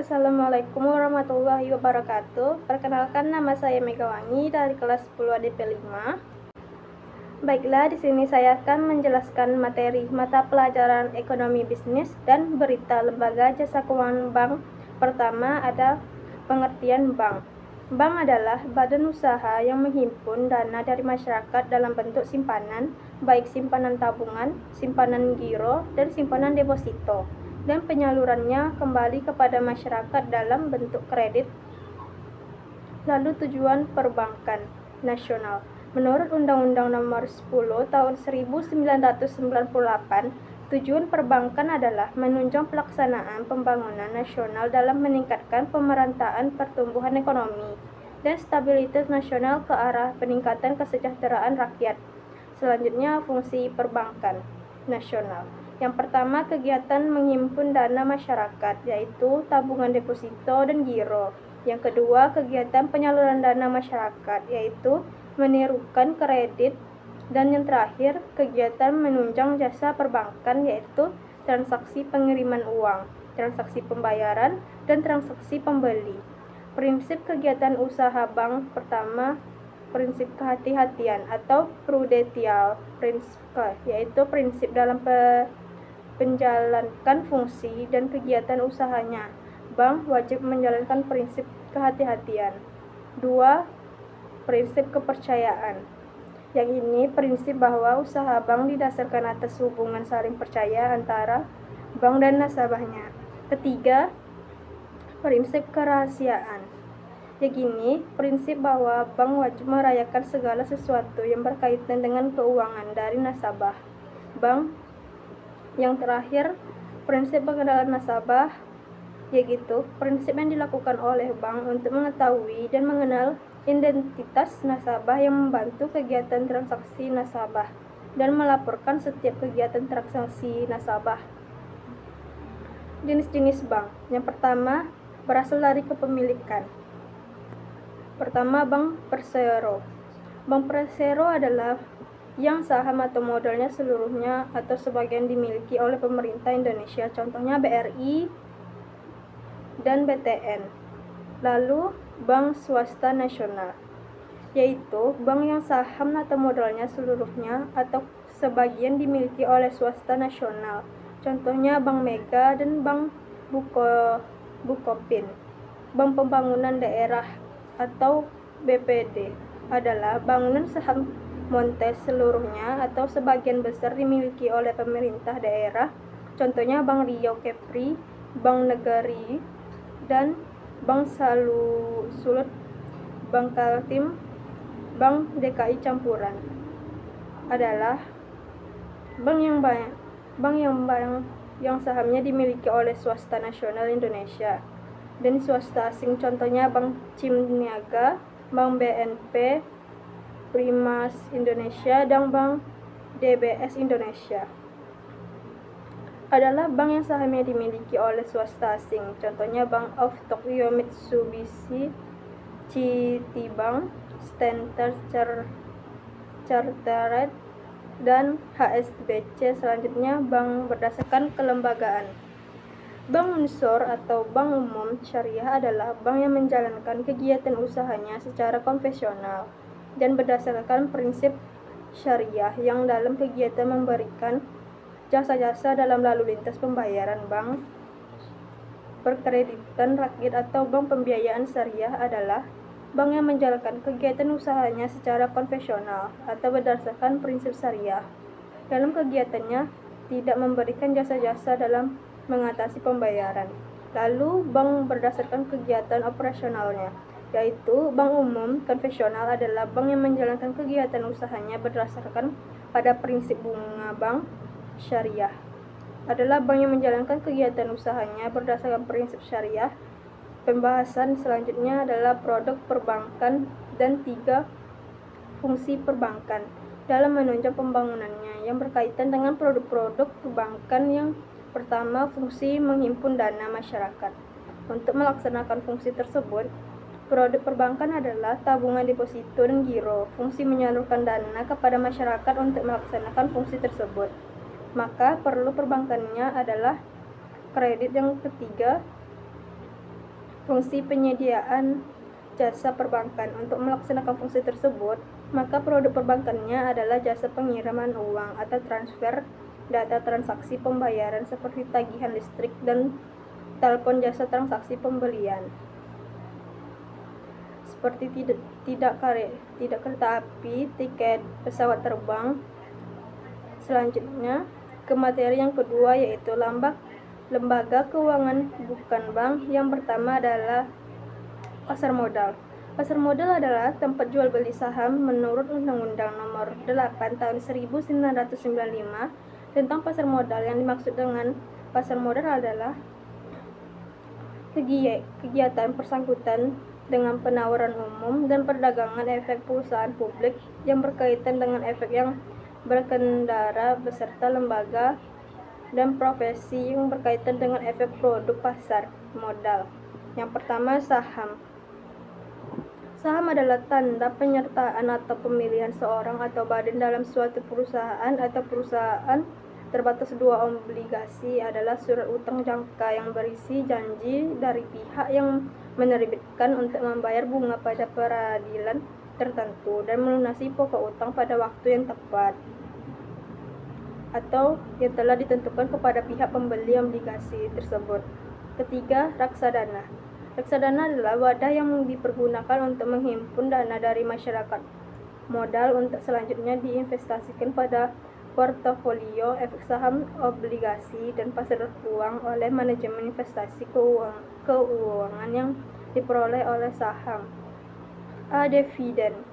Assalamualaikum warahmatullahi wabarakatuh. Perkenalkan, nama saya Megawangi dari kelas 10 ADP 5. Baiklah, di sini saya akan menjelaskan materi mata pelajaran ekonomi bisnis dan berita lembaga jasa keuangan bank. Pertama ada pengertian bank. Bank adalah badan usaha yang menghimpun dana dari masyarakat dalam bentuk simpanan, baik simpanan tabungan, simpanan giro, dan simpanan deposito, dan penyalurannya kembali kepada masyarakat dalam bentuk kredit. Lalu tujuan perbankan nasional. Menurut Undang-Undang Nomor 10 Tahun 1998, tujuan perbankan adalah menunjang pelaksanaan pembangunan nasional dalam meningkatkan pemerataan pertumbuhan ekonomi dan stabilitas nasional ke arah peningkatan kesejahteraan rakyat. Selanjutnya, fungsi perbankan nasional. Yang pertama, kegiatan menghimpun dana masyarakat, yaitu tabungan deposito dan giro. Yang kedua, kegiatan penyaluran dana masyarakat, yaitu menirukan kredit. Dan yang terakhir, kegiatan menunjang jasa perbankan, yaitu transaksi pengiriman uang, transaksi pembayaran, dan transaksi pembeli. Prinsip kegiatan usaha bank. Pertama, prinsip kehati-hatian atau prudential principle, yaitu prinsip dalam menjalankan fungsi dan kegiatan usahanya. Bank wajib menjalankan prinsip kehati-hatian. 2. Prinsip kepercayaan. Yang ini prinsip bahwa usaha bank didasarkan atas hubungan saling percaya antara bank dan nasabahnya. Ketiga, prinsip kerahasiaan. Yang ini prinsip bahwa bank wajib merayakan segala sesuatu yang berkaitan dengan keuangan dari nasabah bank. Yang terakhir, prinsip pengenalan nasabah, yaitu prinsip yang dilakukan oleh bank untuk mengetahui dan mengenal identitas nasabah yang membantu kegiatan transaksi nasabah dan melaporkan setiap kegiatan transaksi nasabah. Jenis-jenis bank. Yang pertama, berasal dari kepemilikan. Pertama, bank persero. Bank persero adalah yang saham atau modalnya seluruhnya atau sebagian dimiliki oleh pemerintah Indonesia, contohnya BRI dan BTN. Lalu, bank swasta nasional, yaitu bank yang saham atau modalnya seluruhnya atau sebagian dimiliki oleh swasta nasional, contohnya Bank Mega dan Bank Bukopin. Bank Pembangunan Daerah atau BPD adalah bangunan saham montes seluruhnya atau sebagian besar dimiliki oleh pemerintah daerah, contohnya Bank Riau Kepri, Bank Negari, dan Bank Sulut, Bank Kaltim, Bank DKI Campuran. Adalah bank yang sahamnya dimiliki oleh swasta nasional Indonesia dan swasta asing, contohnya Bank Cimniaga, Bank BNP, Primas Indonesia, dan Bank DBS Indonesia. Adalah bank yang sahamnya dimiliki oleh swasta asing, contohnya Bank of Tokyo, Mitsubishi, Citibank, Standard Chartered, dan HSBC. Selanjutnya, bank berdasarkan kelembagaan. Bank unsur atau bank umum syariah adalah bank yang menjalankan kegiatan usahanya secara konvensional dan berdasarkan prinsip syariah yang dalam kegiatan memberikan jasa-jasa dalam lalu lintas pembayaran. Bank perkreditan rakyat atau bank pembiayaan syariah adalah bank yang menjalankan kegiatan usahanya secara konvensional atau berdasarkan prinsip syariah. Dalam kegiatannya tidak memberikan jasa-jasa dalam mengatasi pembayaran. Lalu, bank berdasarkan kegiatan operasionalnya, yaitu bank umum konvensional adalah bank yang menjalankan kegiatan usahanya berdasarkan pada prinsip bunga bank syariah. Adalah bank yang menjalankan kegiatan usahanya berdasarkan prinsip syariah. Pembahasan selanjutnya adalah produk perbankan dan 3 fungsi perbankan dalam menunjang pembangunannya yang berkaitan dengan produk-produk perbankan. Yang pertama, fungsi menghimpun dana masyarakat. Untuk melaksanakan fungsi tersebut, produk perbankan adalah tabungan deposito dan giro. Fungsi menyalurkan dana kepada masyarakat untuk melaksanakan fungsi tersebut. Maka perlu perbankannya adalah kredit. Yang ketiga, fungsi penyediaan jasa perbankan. Untuk melaksanakan fungsi tersebut, maka produk perbankannya adalah jasa pengiriman uang atau transfer data transaksi pembayaran seperti tagihan listrik dan telepon, jasa transaksi pembelian seperti tidak kereta api, tiket pesawat terbang. Selanjutnya ke materi yang kedua, yaitu lembaga keuangan bukan bank. Yang pertama adalah pasar modal. Pasar modal adalah tempat jual beli saham menurut Undang-Undang Nomor 8 Tahun 1995 tentang pasar modal. Yang dimaksud dengan pasar modal adalah kegiatan bersangkutan dengan penawaran umum dan perdagangan efek perusahaan publik yang berkaitan dengan efek yang berkendara beserta lembaga dan profesi yang berkaitan dengan efek produk pasar modal. Yang pertama, saham. Saham adalah tanda penyertaan atau pemilihan seorang atau badan dalam suatu perusahaan atau perusahaan terbatas. Dua, obligasi adalah surat utang jangka yang berisi janji dari pihak yang menerbitkan untuk membayar bunga pada peradilan tertentu dan melunasi pokok utang pada waktu yang tepat atau yang telah ditentukan kepada pihak pembeli obligasi tersebut. Ketiga, reksadana. Reksadana adalah wadah yang dipergunakan untuk menghimpun dana dari masyarakat modal untuk selanjutnya diinvestasikan pada portofolio efek saham, obligasi, dan pasar uang oleh manajemen investasi keuangan yang diperoleh oleh saham. A. Dividen.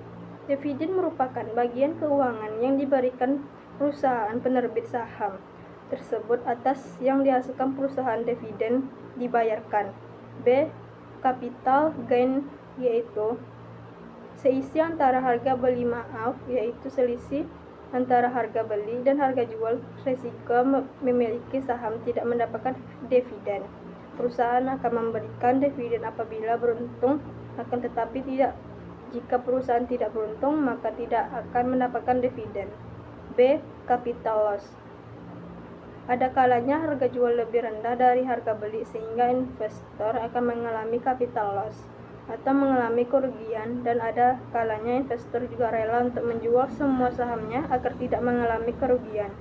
Dividen merupakan bagian keuangan yang diberikan perusahaan penerbit saham tersebut atas yang dihasilkan perusahaan. Dividen dibayarkan. B. Capital gain, yaitu selisih antara harga beli yaitu selisih antara harga beli dan harga jual. Risiko memiliki saham tidak mendapatkan dividen. Perusahaan akan memberikan dividen apabila beruntung, akan tetapi tidak jika perusahaan tidak beruntung, maka tidak akan mendapatkan dividen. B. Capital loss. Ada kalanya harga jual lebih rendah dari harga beli sehingga investor akan mengalami capital loss atau mengalami kerugian, dan ada kalanya investor juga rela untuk menjual semua sahamnya agar tidak mengalami kerugian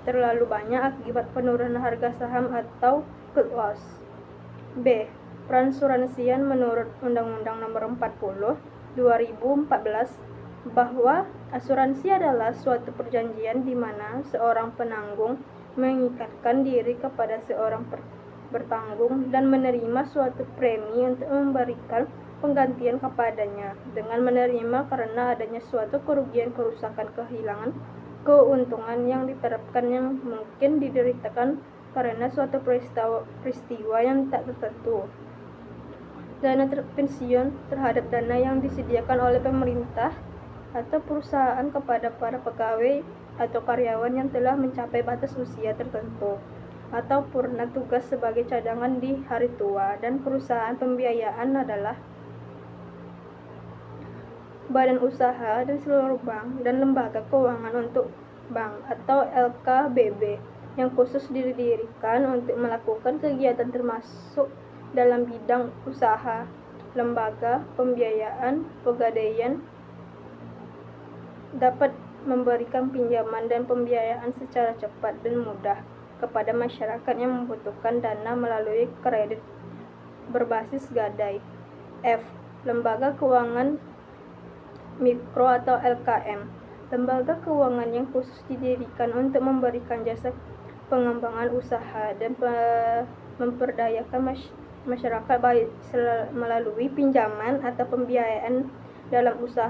terlalu banyak akibat penurunan harga saham atau cut loss. B. Perasuransian. Menurut Undang-Undang Nomor 40 2014 bahwa asuransi adalah suatu perjanjian di mana seorang penanggung mengikatkan diri kepada seorang bertanggung dan menerima suatu premi untuk memberikan penggantian kepadanya dengan menerima karena adanya suatu kerugian, kerusakan, kehilangan, keuntungan yang diterapkan yang mungkin dideritakan karena suatu peristiwa yang tak tertentu. Dana pensiun terhadap dana yang disediakan oleh pemerintah atau perusahaan kepada para pegawai atau karyawan yang telah mencapai batas usia tertentu atau purna tugas sebagai cadangan di hari tua. Dan perusahaan pembiayaan adalah badan usaha dan seluruh bank dan lembaga keuangan untuk bank atau LKBB yang khusus didirikan untuk melakukan kegiatan termasuk dalam bidang usaha, lembaga pembiayaan, pegadaian, dapat memberikan pinjaman dan pembiayaan secara cepat dan mudah kepada masyarakat yang membutuhkan dana melalui kredit berbasis gadai. F. Lembaga keuangan mikro atau LKM. Lembaga keuangan yang khusus didirikan untuk memberikan jasa pengembangan usaha dan memperdayakan masyarakat baik melalui pinjaman atau pembiayaan dalam usaha